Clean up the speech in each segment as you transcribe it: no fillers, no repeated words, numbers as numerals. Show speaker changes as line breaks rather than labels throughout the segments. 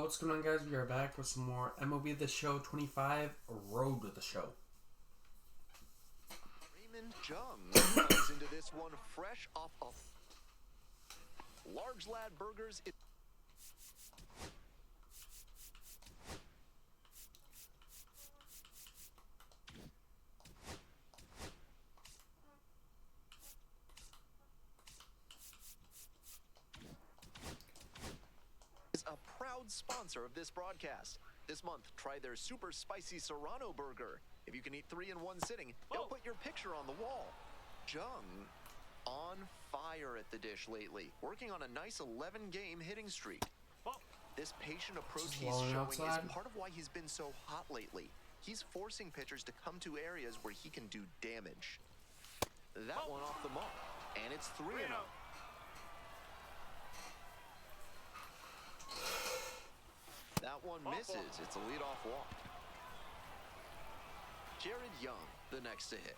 What's going on, guys? We are back with some more MLB The Show 25 Road to the Show.
Raymond Jung comes into this one fresh off of Large Lad Burgers. Is a proud sponsor of this broadcast. This month, try their super spicy Serrano burger. If you can eat 3 in one sitting, they'll put your picture on the wall. Jung, on fire at the dish lately, working on a nice 11-game hitting streak. This patient approach he's showing is part of why he's been so hot lately. He's forcing pitchers to come to areas where he can do damage. That one off the mark, and it's 3-0. That one misses. It's a leadoff walk. Jared Young, the next to hit.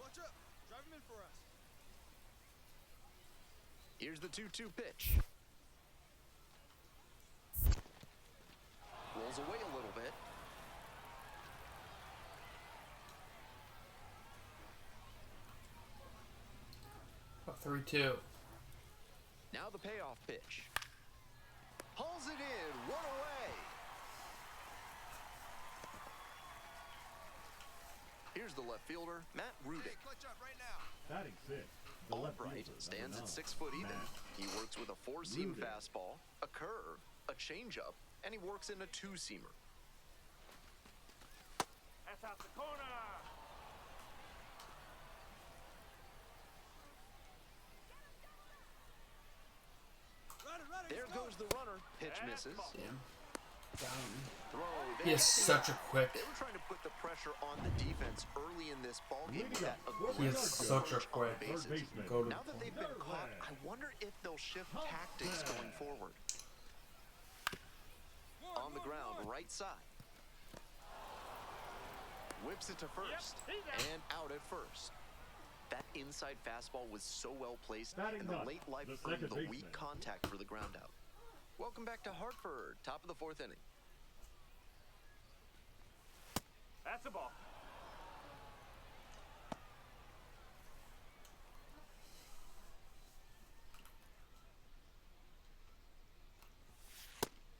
Watch up. Drive him in for us.
Here's the 2-2 pitch. Rolls away a little bit.
About 3-2.
Now the payoff pitch. Pulls it in, one away. Here's the left fielder, Matt Rudick.
Hey, clutch up right now.
Batting six.
Albright stands at 6 foot even. He works with a 4-seam fastball, a curve, a changeup, and he works in a 2-seamer.
That's out the corner.
There goes the runner. Pitch misses.
Damn.
Throw.
He is such a quick.
They were trying to put the pressure on the defense early in this ballgame with that
He is
aggressive
such a
approach on
quick.
the bases.
Go to
Now that they've been caught, I wonder if they'll shift tactics going forward. On the ground, right side. Whips it to first and out at first. That inside fastball was so well placed, and the late life earned the weak contact for the ground out. Welcome back to Hartford, top of the 4th inning.
That's a ball.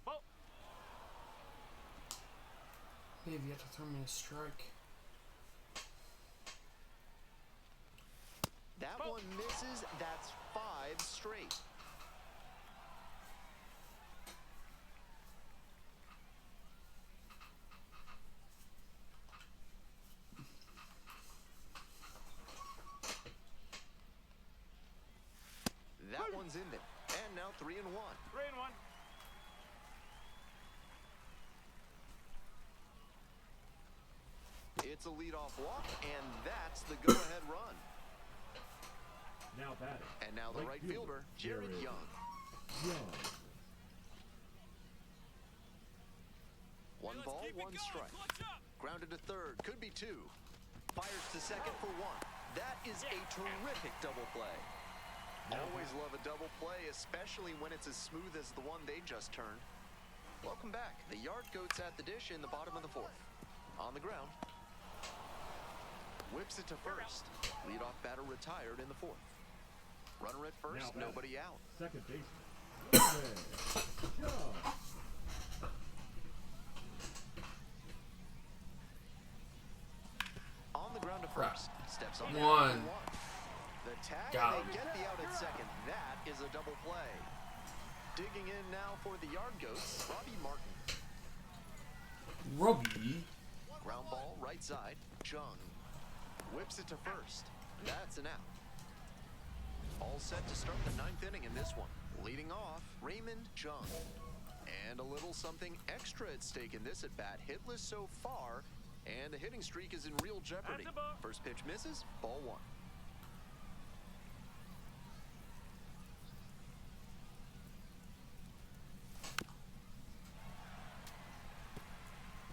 Ball.
Maybe you have to throw me a strike.
That one misses. That's 5 straight. That one's in there. And now 3-1.
3-1.
It's a leadoff walk, and that's the go-ahead run.
Now batting.
And now the right fielder, Jared Young. One ball, one strike. Grounded to third, could be 2. Fires to second for 1. That is a terrific double play. Always love a double play, especially when it's as smooth as the one they just turned. Welcome back. The Yard Goats at the dish in the bottom of the 4th. On the ground. Whips it to first. Leadoff batter retired in the 4th. Runner at first, nobody out.
Second baseman.
On the ground to first. Steps on
One.
The tag,
Got
and
him.
they get the out at second. That is a double play. Digging in now for the Yard Goats, Robbie Martin.
Robbie.
Ground ball, right side. Jung whips it to first. That's an out. All set to start the 9th inning in this one. Leading off, Raymond Jung. And a little something extra at stake in this at-bat. Hitless so far, and the hitting streak is in real jeopardy. First pitch misses, ball 1.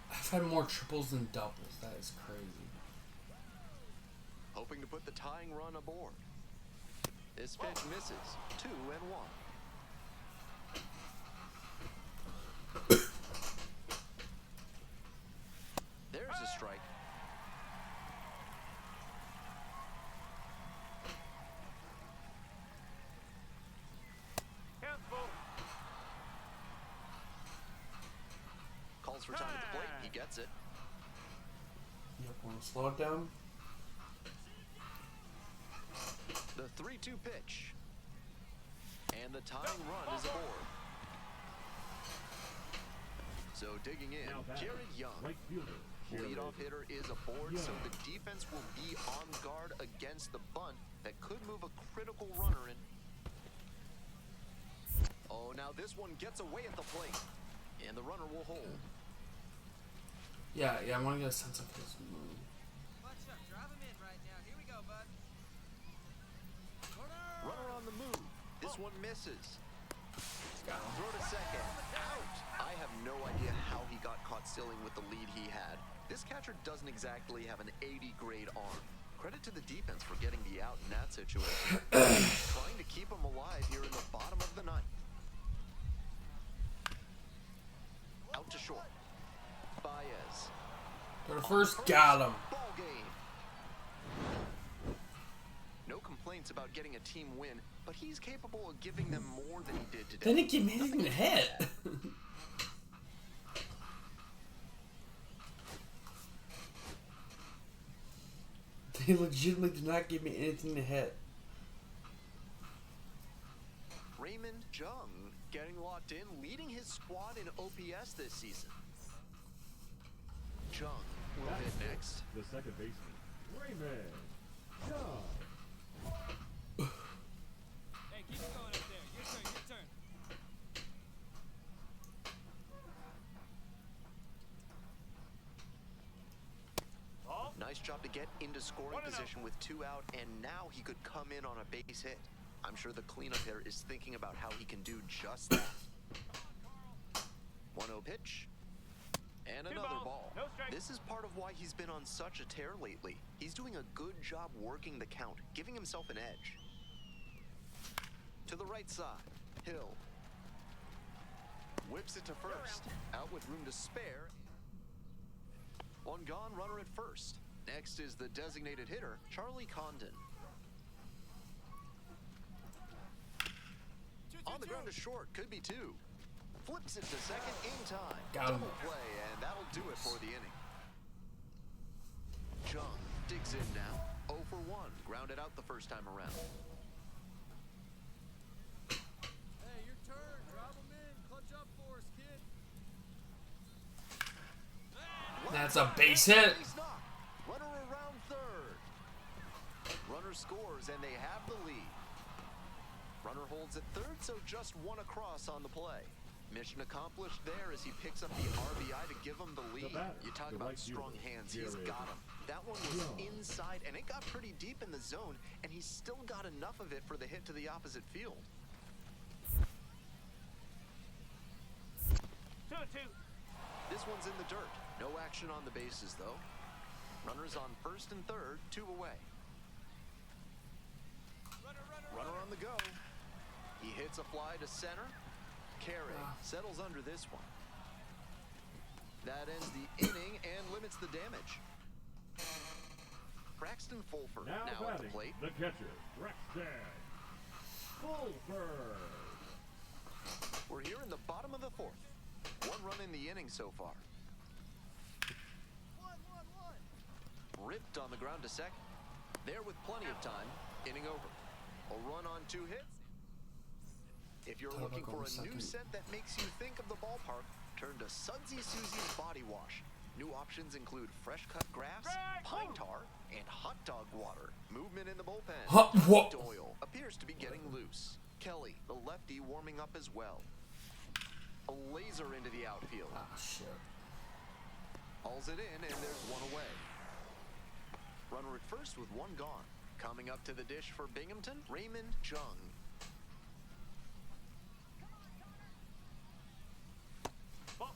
I've had more triples than doubles. That is crazy.
Hoping to put the tying run aboard. This pitch misses. 2-1. time at the plate. He gets it.
Yep, want to slow it down?
The 3-2 pitch. And the tying run is aboard. So digging in,
Now batting,
Jared Young.
right fielder. Jared.
Leadoff hitter is aboard, so
Young.
the defense will be on guard against the bunt that could move a critical runner in. Oh, now this one gets away at the plate, and the runner will hold.
Yeah, I want to get a sense of his move.
Watch up. Drive him in right now. Here we go, bud.
Runner on the move. This one misses.
Got him.
Throw to second. Out. I have no idea how he got caught stealing with the lead he had. This catcher doesn't exactly have an 80 grade arm. Credit to the defense for getting the out in that situation. Trying to keep him alive here in the bottom of the ninth. Out to short. Baez.
Go to first, got him.
Ball game. No complaints about getting a team win, but he's capable of giving them more than he did today.
Then it gave me anything in the head. They legitimately did not give me anything to hit.
Raymond Jung getting locked in, leading his squad in OPS this season. Jung will
That's
hit next.
the second baseman. Raymond. John.
Hey, keep it going up there. Your turn, your turn.
Ball.
Nice job to get into scoring position with 2 out, and now he could come in on a base hit. I'm sure the cleanup hitter is thinking about how he can do just that. 1-0 pitch. And another
balls,
ball.
no strike.
This is part of why he's been on such a tear lately. He's doing a good job working the count, giving himself an edge. To the right side, Hill. Whips it to first. Out with room to spare. One gone, runner at first. Next is the designated hitter, Charlie Condon. On the ground to short, could be 2. Flips it to second in time.
Got him.
Double play, and that'll do it for the inning. Jung digs in now. 0 for 1. Grounded out the first time around.
Hey, your turn. Drive him in. Clutch up for us, kid.
That's a base hit.
Base knock. Runner around third. Runner scores, and they have the lead. Runner holds at third, so just 1 across on the play. Mission accomplished there as he picks up the RBI to give him the lead. You talk
the
about
right
strong
fielder,
hands. He's
Jared.
got him. That one was
Yeah.
inside, and it got pretty deep in the zone, and he still got enough of it for the hit to the opposite field.
2-2.
This one's in the dirt. No action on the bases, though. Runners on first and third, 2 away. Runner on the go. He hits a fly to center. Carey settles under this one. That ends the inning and limits the damage. Braxton Fulford
Now
now at the
batting,
plate.
the catcher, Braxton Fulford.
We're here in the bottom of the 4th. 1 run in the inning so far.
1-1-1.
Ripped on the ground to second. There with plenty of time. Inning over. A run on 2 hits. If you're looking for a new scent that makes you think of the ballpark, turn to Sudsy Susie's Body Wash. New options include fresh cut grass, pine tar, and hot dog water. Movement in the bullpen. Doyle appears to be getting loose. Kelly, the lefty, warming up as well. A laser into the outfield.
Ah, shit.
Hauls it in, and there's 1 away. Runner at first with 1 gone. Coming up to the dish for Binghamton, Raymond Jung.
Ball.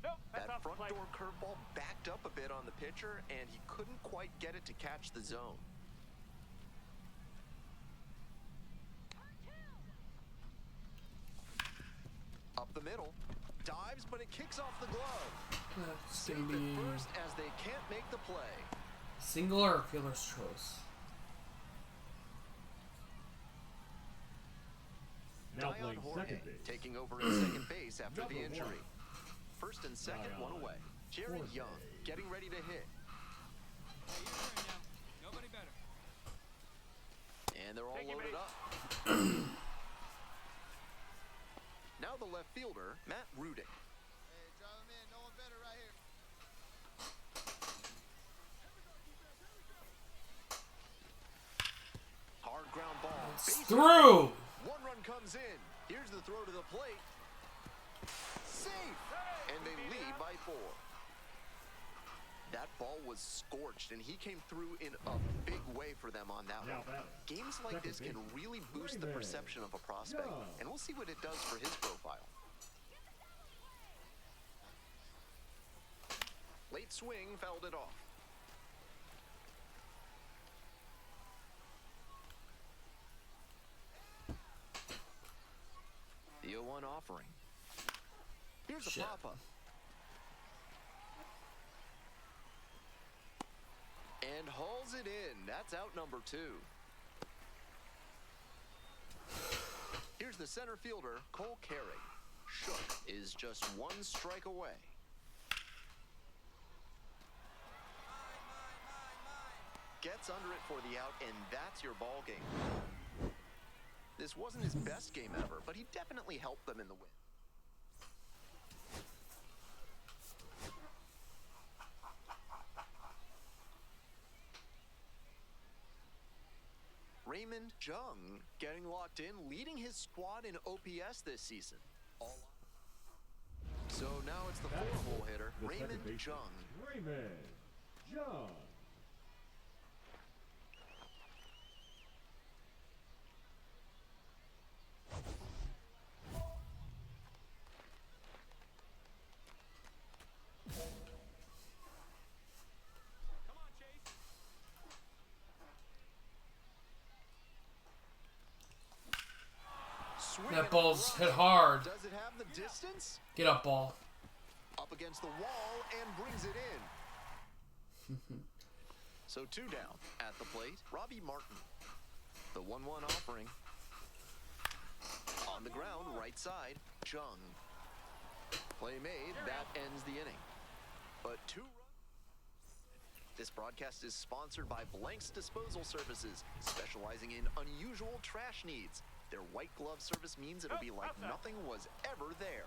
Nope, that's
That
off the
front
plate.
door curveball backed up a bit on the pitcher, and he couldn't quite get it to catch the zone. Up the middle. Dives, but it kicks off the glove.
That's
Safe
gonna
at
be.
first as they can't make the play.
Single or fielder's choice?
Now
Dion
playing
Jorge
second base.
taking over at second base after the
Number
injury.
one.
First and second,
Dion
one away. Jared
Jorge.
Young getting ready to hit.
Hey, your turn now. Nobody better.
And they're all
Take your
loaded
base.
up. Now the left fielder, Matt Rudick.
Hey, drive him in. No one better right here.
Hard ground ball.
It's
Base hit.
through!
One run comes in. Here's the throw to the plate. Safe! And they lead by 4. That ball was scorched, and he came through in a big way for them on that
Now
one.
batting.
Games like this can really boost the perception of a prospect, and we'll see what it does for his profile. Late swing fouled it off. The 0-1 offering. Here's a
Shit.
pop-up. And hauls it in. That's out number 2. Here's the center fielder, Cole Carey. Shook is just 1 strike away. Gets under it for the out, and that's your ball game. This wasn't his best game ever, but he definitely helped them in the win. Raymond Jung getting locked in, leading his squad in OPS this season. So now it's the 4-hole hitter,
The
Raymond
second baseman,
Jung.
Raymond Jung.
Come on, Chase.
Swing
That
and
ball's
a
hit
rush.
hard.
Does it have the distance?
Get up, ball.
Up against the wall and brings it in. So 2 down at the plate, Robbie Martin. The 1-1 offering. On the ground, right side, Jung. Play made, that ends the inning. But 2 runs. This broadcast is sponsored by Blank's Disposal Services, specializing in unusual trash needs. Their white glove service means it'll be like nothing was ever there.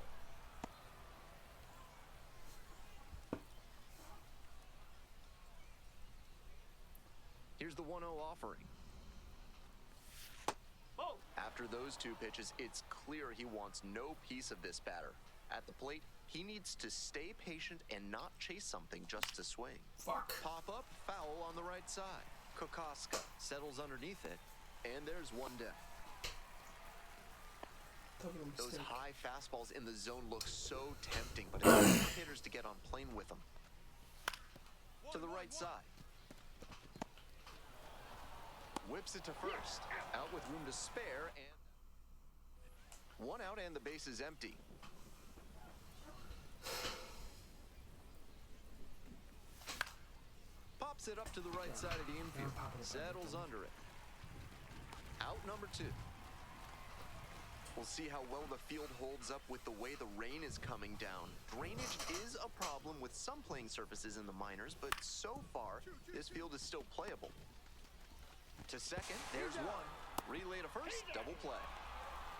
Here's the 1-0 offering.
Ball.
After those 2 pitches, it's clear he wants no piece of this batter. At the plate, he needs to stay patient and not chase something just to swing.
Fuck.
Pop up, foul on the right side. Kokoska settles underneath it, and there's 1 down. Those high fastballs in the zone look so tempting, but it's hard for hitters to get on plane with them. To the right side. Whips it to first. Out with room to spare, and 1 out and the base is empty. Pops it up to the right side of the infield. Settles under it. Out number 2. We'll see how well the field holds up with the way the rain is coming down. Drainage is a problem with some playing surfaces in the minors, but so far, this field is still playable. To second, there's 1. Relay to first, double play.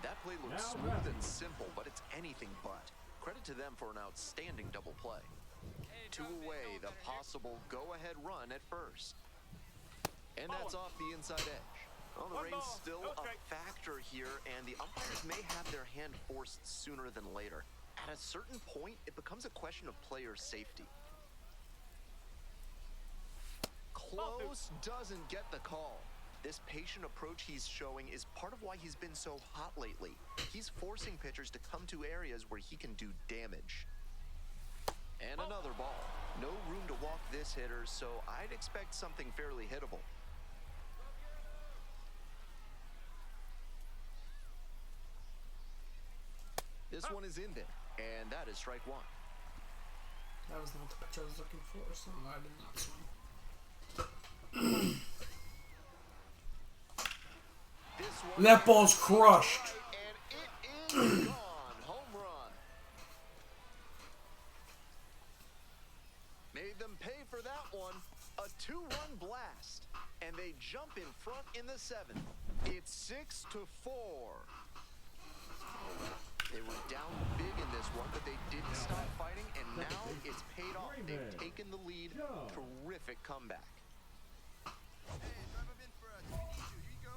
That play looks
Now
smooth
batting.
and simple, but it's anything but. Credit to them for an outstanding double play.
Hey,
2
drive him in.
away,
No one
the
better here.
possible go-ahead run at first. And that's off the inside edge. Well, the
One
rain's
ball,
still
no
a
strike.
factor here, and the umpires may have their hand forced sooner than later. At a certain point, it becomes a question of player safety. Close doesn't get the call. This patient approach he's showing is part of why he's been so hot lately. He's forcing pitchers to come to areas where he can do damage. And another ball. No room to walk this hitter, so I'd expect something fairly hittable. This one is in there, and that is strike 1.
That was not the pitch I was looking for, so I did not swing. That ball's crushed.
And it is gone. Home run. Made them pay for that one. A 2-run blast. And they jump in front in the 7th. It's 6-4. They were down big in this one, but they didn't stop fighting, and now it's paid off. They've taken the lead. Terrific comeback.
Hey, drive him in for us. We need you. Here you go.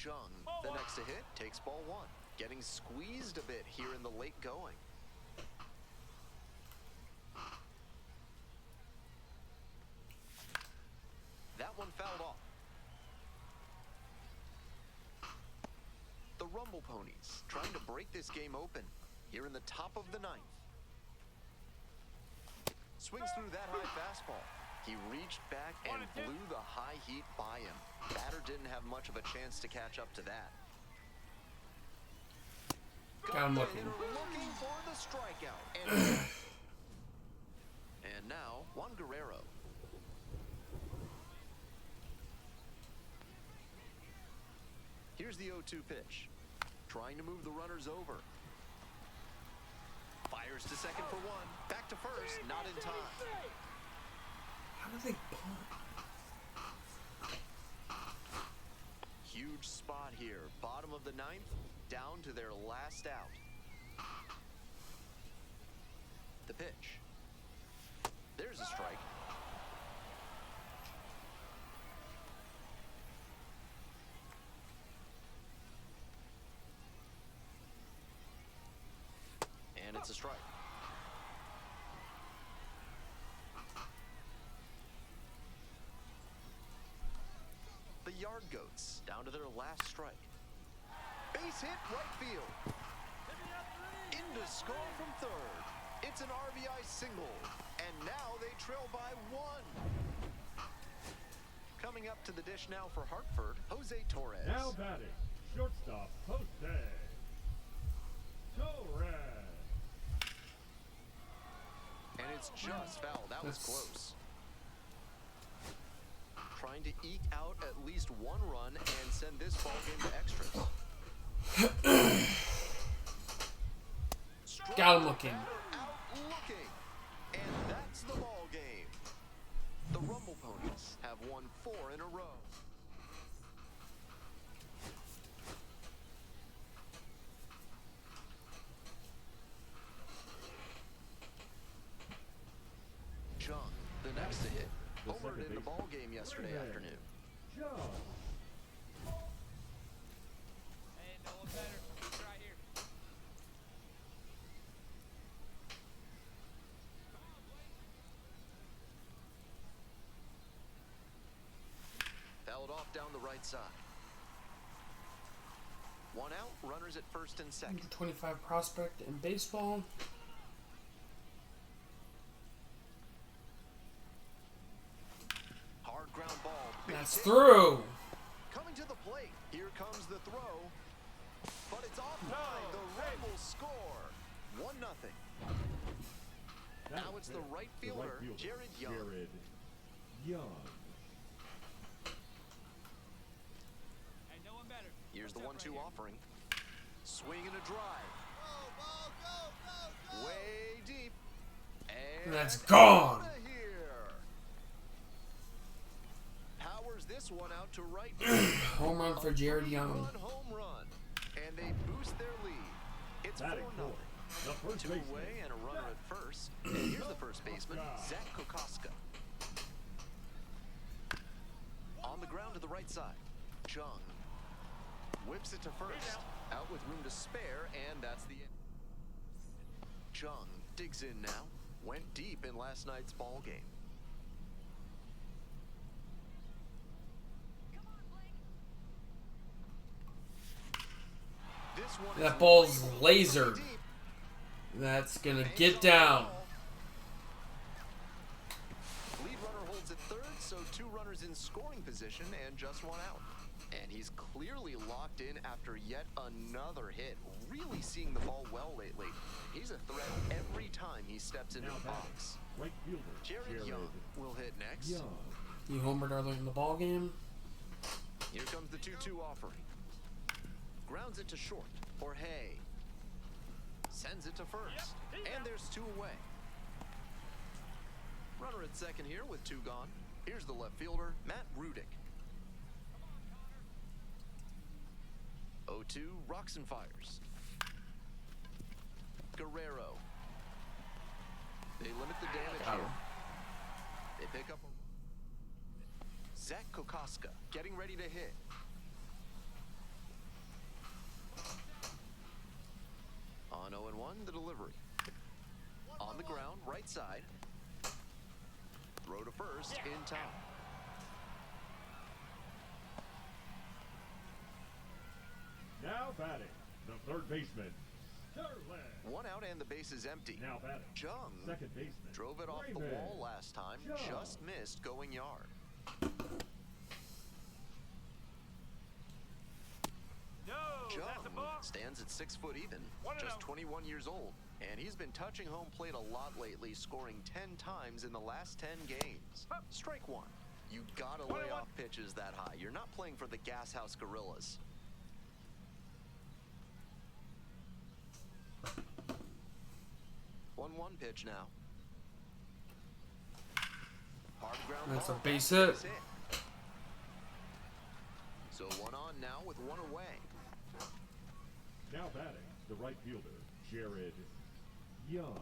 Jung, the next to hit, takes ball 1. Getting squeezed a bit here in the late going. That one fouled off. The Rumble Ponies trying to break this game open here in the top of the 9th. Swings through that high fastball. He reached back and blew the high heat by him. Batter didn't have much of a chance to catch up to that.
Got him looking.
Looking for the strikeout. And now, Juan Guerrero. Here's the 0-2 pitch. Trying to move the runners over. Fires to second for 1. Back to first. Not in time.
How do they punt?
Huge spot here. Bottom of the 9th. Down to their last out. The pitch. There's a strike. And it's a strike. The Yard Goats down to their last strike. Base hit right field. Into score from third. It's an RBI single. And now they trail by 1. Coming up to the dish now for Hartford, Jose Torres.
Now batting, shortstop, Jose Torres.
And it's just foul. That was close. Trying to eke out at least 1 run and send this ball game to extras.
Got him looking.
Out looking. And that's the ball game. The Rumble Ponies have won 4 in a row. Jung, the next to hit, homered in the ball game yesterday afternoon.
Jung.
Hey, no one better. He's right here.
Fouled off down the right side. 1 out, runners at first and second.
Number 25 prospect in baseball.
Hard ground ball.
That's
Base hit.
through.
Coming to the plate. Here comes the throw. But it's offline. The Rebels score. 1-0. Now it's the right fielder, Jared Young.
Jared Young.
Hey, no one better.
Here's the
What's up
1-2
right
offering. Swing and a drive. Way deep. And
That's gone.
outta here. Powers this one out to right.
Home run for Jared Young.
3-run home run. And they boost their lead. It's 4-0.
Batting fourth, the first
2
baseman.
away and a runner at first. And here's the first baseman, Zach Kokoska. On the ground to the right side. Jung whips it to first. Out with room to spare, and that's the end. Jung digs in now. Went deep in last night's ball game. This one
That
is
ball's
way
lasered.
deep.
That's gonna
Hangs
get
on the
down.
ball. Lead runner holds at third, so 2 runners Runners in scoring position and just one out. And he's clearly locked in after yet another hit. Really seeing the ball well lately. He's a threat every time he steps into the box.
Right fielder,
Jared Young will hit next.
Young.
He homered early in the ball game.
Here comes the 2-2 offering. Grounds it to short. Jorge sends it to first. And there's two away. Runner at second here with two gone. Here's the left fielder, Matt Rudick. 0-2, rocks and fires. Guerrero. They limit the damage here. They pick up a... Zach Kokoska getting ready to hit. On 0-1, the delivery. On the ground, right side. Throw to first, in time.
Now batting, the third baseman, Sterling.
One out and the base is empty.
Now batting,
Jung
second baseman,
drove it off the
Raymond.
wall last time,
Jung.
just missed going yard.
No, that's a
Jung
ball.
stands at 6 foot even,
1-0.
just 21 years old. And he's been touching home plate a lot lately, scoring 10 times in the last 10 games. Strike one. You gotta lay
1-1.
off pitches that high. You're not playing for the Gas House Gorillas. One pitch now. Hard ground
That's a
ball.
base hit.
Base hit. So one on now with one away.
Now batting, the right fielder, Jared Young.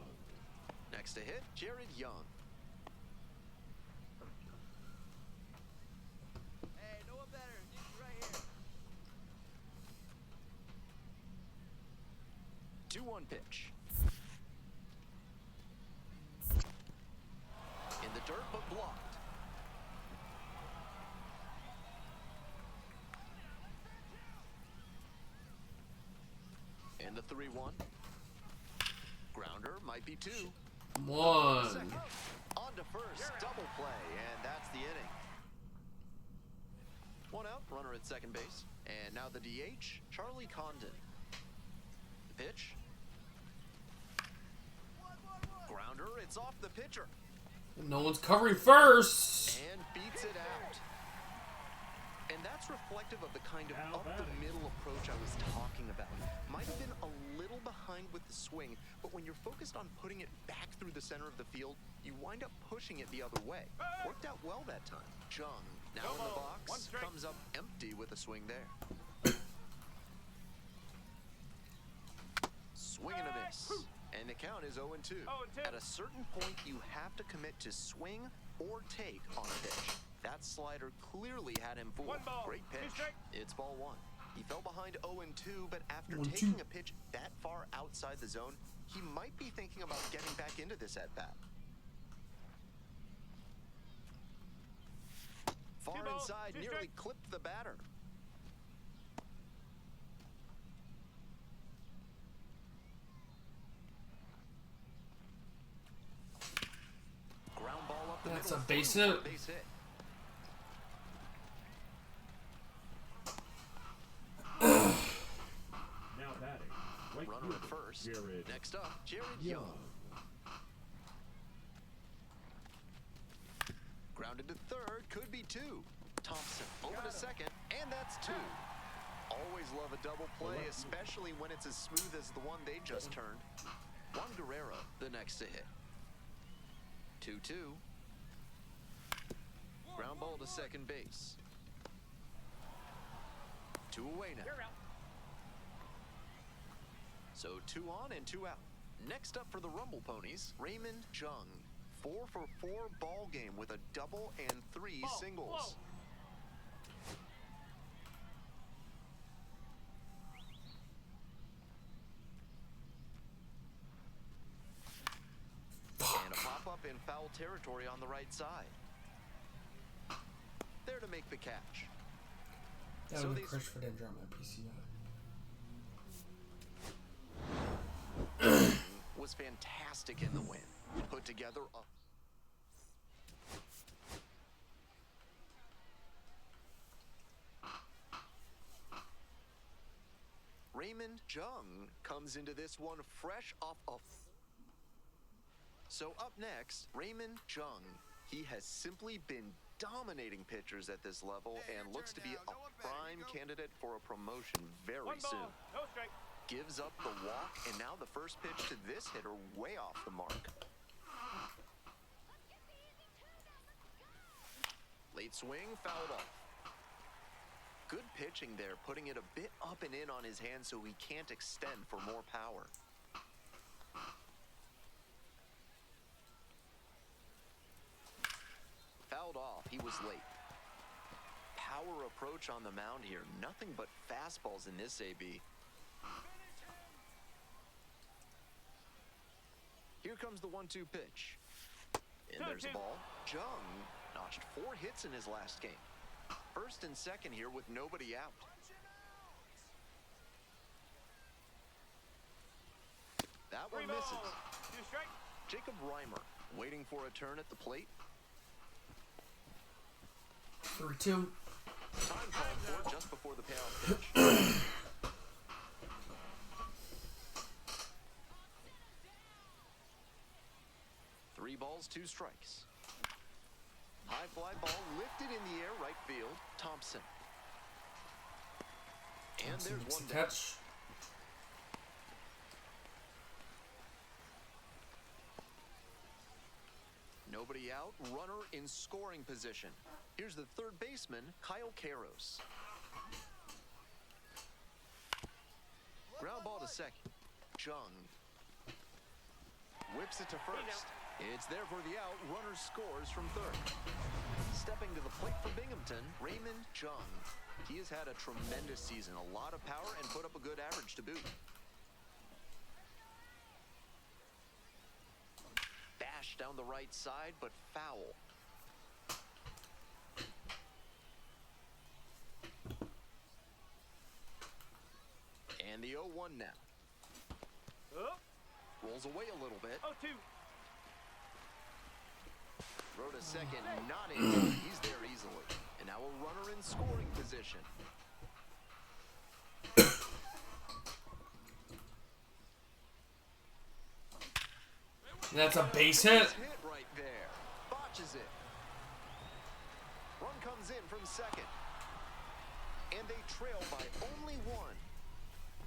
Next to hit, Jared Young.
Hey, no one better. He's right here.
2-1 pitch. In the dirt, but blocked. And the 3-1. Grounder might be two.
One.
Second. On to first, double play, and that's the inning. One out, runner at second base. And now the DH, Charlie Condon. The pitch. Grounder, it's off the pitcher.
No one's covering first.
And beats it out. And that's reflective of the kind of
Now
up-the-middle approach I was talking about. Might have been a little behind with the swing, but when you're focused on putting it back through the center of the field, you wind up pushing it the other way. Worked out well that time. Jung, now in the
One
box,
strike.
comes up empty with a swing there. Swing and a miss. And the count is 0-2.
0-2.
At a certain point, you have to commit to swing or take on a pitch. That slider clearly had him fooled.
One ball,
Great
two
pitch.
strike.
It's ball one. He fell behind 0-2, but after
1-2.
taking a pitch that far outside the zone, he might be thinking about getting back into this at-bat. Far
Two balls,
inside,
two
nearly
strike.
clipped the batter. Ground ball up the
That's
middle.
a base
through for
hit.
a base hit.
Now batting, right
Runner
fielder,
at first.
Jared
Next up, Jared
Young.
Young. Grounded to third, could be two. Thompson over to second, and that's two. Always love a double play, especially when it's as smooth as the one they just turned. Juan Guerrero, the next to hit. 2-2. Ground ball to second base. Two away now.
You're out.
So 2 on and 2 out. Next up for the Rumble Ponies, Raymond Jung. 4 for 4 ball game with a double and 3
Whoa,
singles.
whoa.
And a pop-up in foul territory on the right side. There to make the catch.
That
So
would be
these-
Christopher didn't drop my PCI.
Was fantastic in the win. Put together a... Raymond Jung comes into this one fresh off a... So up next, Raymond Jung. He has simply been dominating pitchers at this level and looks to be a prime candidate for a promotion very soon.
No strike.
Gives up the walk, and now the first pitch to this hitter way off the mark. Late swing, fouled off. Good pitching there, putting it a bit up and in on his hand so he can't extend for more power. Fouled off, he was late. Power approach on the mound here, nothing but fastballs in this AB. Here comes the 1-2 pitch. And there's the ball. Jung notched 4 hits in his last game. First and second here with nobody out. That one misses.
2 strike.
Jacob Reimer waiting for a turn at the plate.
3-2.
Time called for just before the payoff pitch. 3 balls, 2 strikes. High fly ball lifted in the air, right field. Thompson. And there's one down.
Catch.
Nobody out. Runner in scoring position. Here's the third baseman, Kyle Karros. Ground ball to second. Jung whips it to first. It's there for the out. Runner scores from third. Stepping to the plate for Binghamton, Raymond Jung. He has had a tremendous season, a lot of power, and put up a good average to boot. Bash down the right side, but foul. And the 0-1 now.
Up.
Rolls away a little bit.
0-2.
Throw to second, not in time. He's there easily. And now a runner in scoring position.
That's a base hit.
Hit right there. Botches it. Run comes in from second. And they trail by only 1.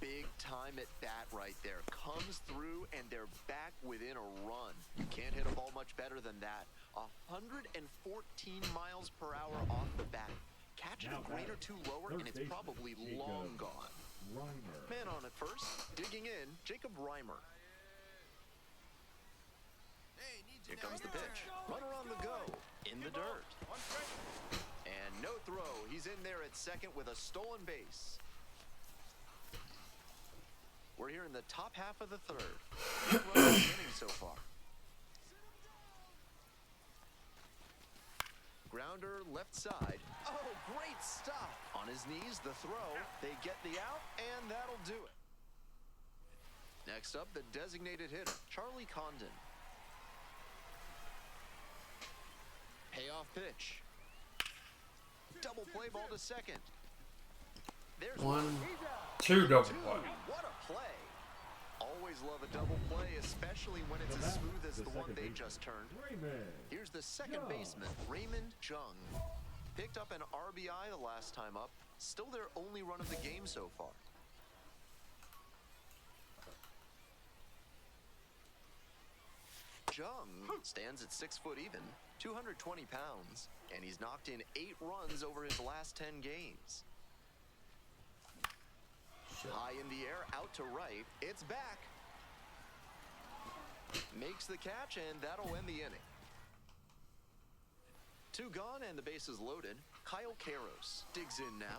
Big time at bat right there. Comes through and they're back within a run. You can't hit a ball much better than that. 114 miles per hour off the bat. Catch it a grade or 2 lower and it's probably long gone.
Reimer.
Man on at first. Digging in, Jacob Reimer. Here comes the pitch. Runner on the go. In the dirt.
1 strike.
And no throw. He's in there at second with a stolen base. We're here in the top half of the third. Inning so far. Grounder left side. Oh, great stop. On his knees, the throw. They get the out, and that'll do it. Next up, the designated hitter, Charlie Condon. Payoff pitch. Double play ball to second. There's
1, 2 double play.
What a play. Always love a double play, especially when it's as smooth as the one they just turned.
Raymond.
Here's the second baseman, Raymond Jung. Picked up an RBI the last time up. Still their only run of the game so far. Jung stands at 6 foot even, 220 pounds, and he's knocked in 8 runs over his last 10 games. High in the air, out to right. It's back. Makes the catch, and that'll end the inning. 2 gone, and the base is loaded. Kyle Karros digs in now.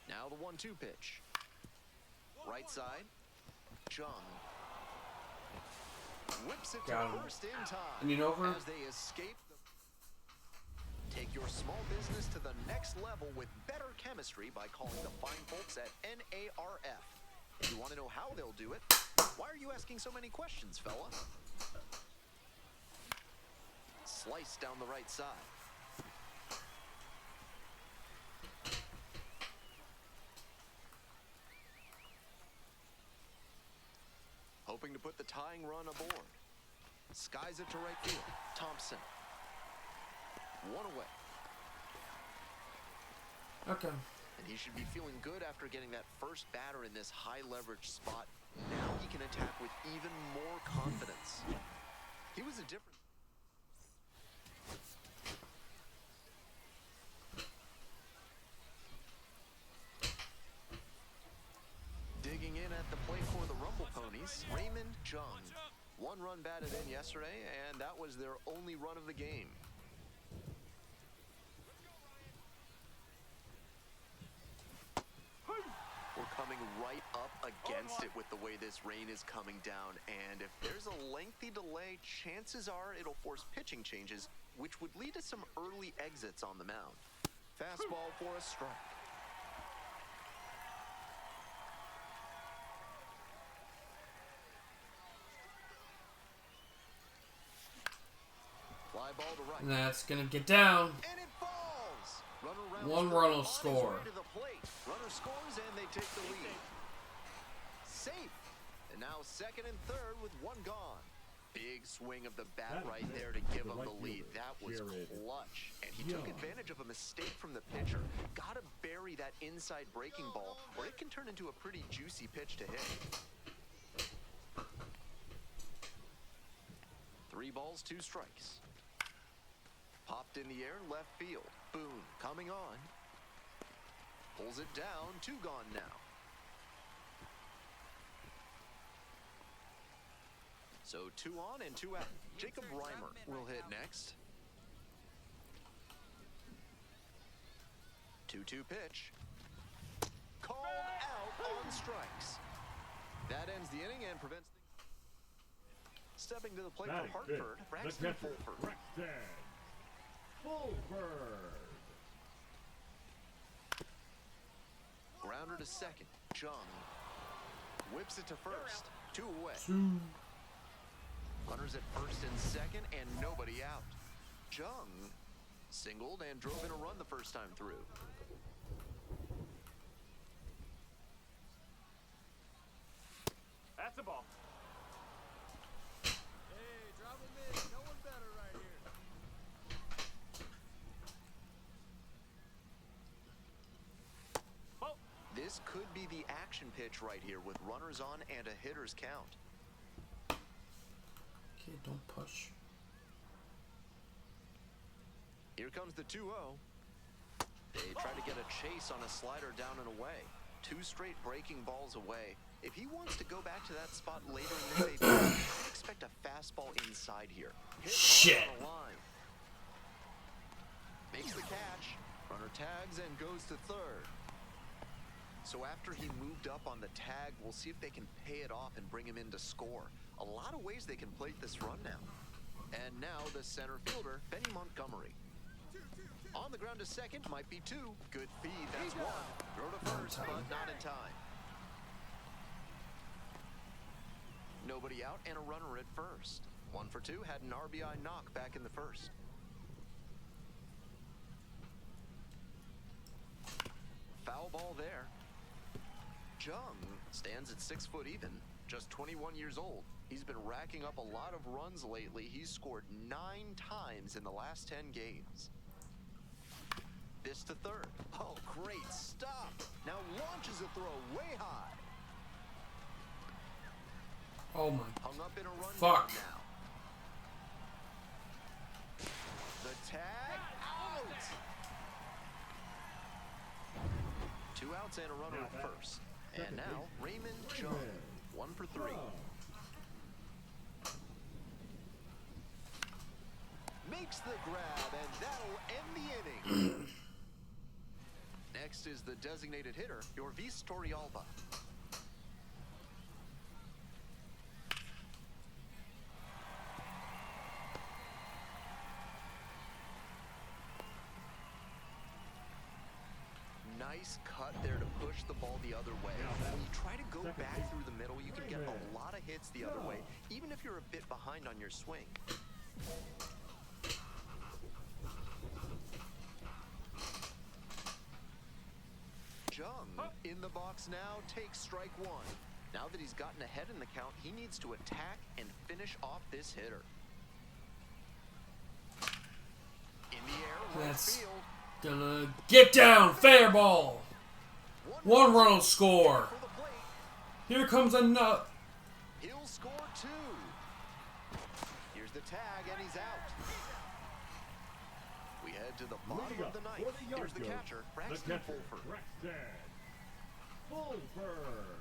Now the 1-2 pitch. Right side. Jung whips it to
Got him.
first in time.
Inning over.
As they escape the... Take your small business to the next level with better chemistry by calling the fine folks at NARF. If you want to know how they'll do it, why are you asking so many questions, fella? Slice down the right side. tying run aboard. Skies it to right field. Thompson. One away.
Okay.
And he should be feeling good after getting that first batter in this high leverage spot. Now he can attack with even more confidence. He was a different... Digging in at the plate for the Rumble Ponies, Raymond Jung. One run batted in yesterday, and that was their only run of the game. We're coming right up against it with the way this rain is coming down, and if there's a lengthy delay, chances are it'll force pitching changes, which would lead to some early exits on the mound. Fastball for a strike. Fly ball to right.
And that's gonna get down.
And it falls. Runner rounds
One
third,
run will
on his
score.
way to the plate. Runner scores and they take the lead. Safe. And now second and third with one gone. Big swing of the bat right there to give him the lead. That was clutch. And he took advantage of a mistake from the pitcher. Gotta bury that inside breaking ball, or it can turn into a pretty juicy pitch to hit. 3 balls, 2 strikes. Popped in the air, left field. Boone coming on. Pulls it down, 2 gone now. So 2 on and 2 out. Jacob Reimer will hit next. 2-2 pitch. Called out on strikes. That ends the inning and prevents the... Stepping to the plate for Hartford, Braxton Fulford.
Braxton Fulford.
Grounder to second. Jung whips it to first. 2 away. Runners at first and second, and nobody out. Jung singled and drove in a run the first time through.
That's a ball.
Hey, drop him in. No one better right here.
Ball.
This could be the action pitch right here with runners on and a hitter's count.
Okay, don't push.
Here comes the 2-0. They try to get a chase on a slider down and away. 2 straight breaking balls away. If he wants to go back to that spot later in this ABA, expect a fastball inside here. Hit
Shit.
on the line. Makes the catch. Runner tags and goes to third. So after he moved up on the tag, we'll see if they can pay it off and bring him in to score. A lot of ways they can plate this run now. And now the center fielder, Benny Montgomery. On the ground to second, might be 2. Good feed, that's 1. Throw to first, but not in time. Nobody out and a runner at first. 1 for 2, had an RBI knock back in the first. Foul ball there. Jung stands at 6 foot even, just 21 years old. He's been racking up a lot of runs lately. He's scored 9 times in the last 10 games. This to third. Oh, great stop. Now launches a throw way high.
Oh my.
Hung up in a run
Fuck.
now. The tag out. 2 outs and a runner at first. And now Raymond Jung, 1 for 3. Makes the grab, and that'll end the inning. Next is the designated hitter, Yorvis Torrealba. Nice cut there to push the ball the other way. When you try to go back through the middle, you can get a lot of hits the other way, even if you're a bit behind on your swing. Jung in the box now takes strike 1. Now that he's gotten ahead in the count, he needs to attack and finish off this hitter. In the air, right
That's
field.
gonna get down. Fair ball. One run will score.
For the plate.
Here comes a nut.
He'll score 2. Here's the tag, and he's out. We head to the bottom
Leading
of the
up
ninth.
for the yard
Here's the
coach,
catcher,
the
Braxton
catcher,
Fulford.
Braxton Fulford.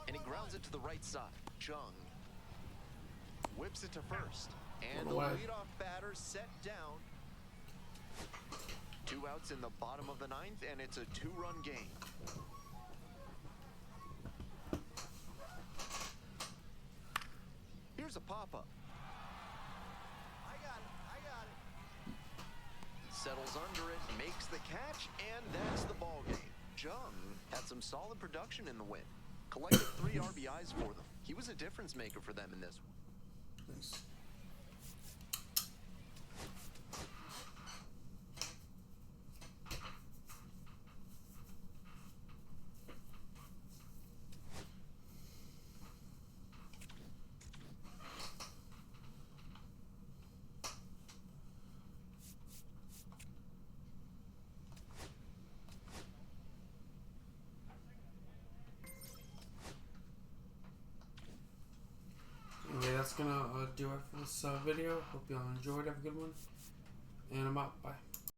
And he grounds it to the right side. Jung whips it to first. And the
Away.
leadoff batter set down. 2 outs in the bottom of the ninth, and it's a 2-run game. Here's a pop-up.
I got it.
Settles under it, makes the catch, and that's the ball game. Jung had some solid production in the win. Collected 3 RBIs for them. He was a difference maker for them in this one.
Nice. Okay, that's gonna do it for this video. Hope y'all enjoyed. Have a good one. And I'm out. Bye.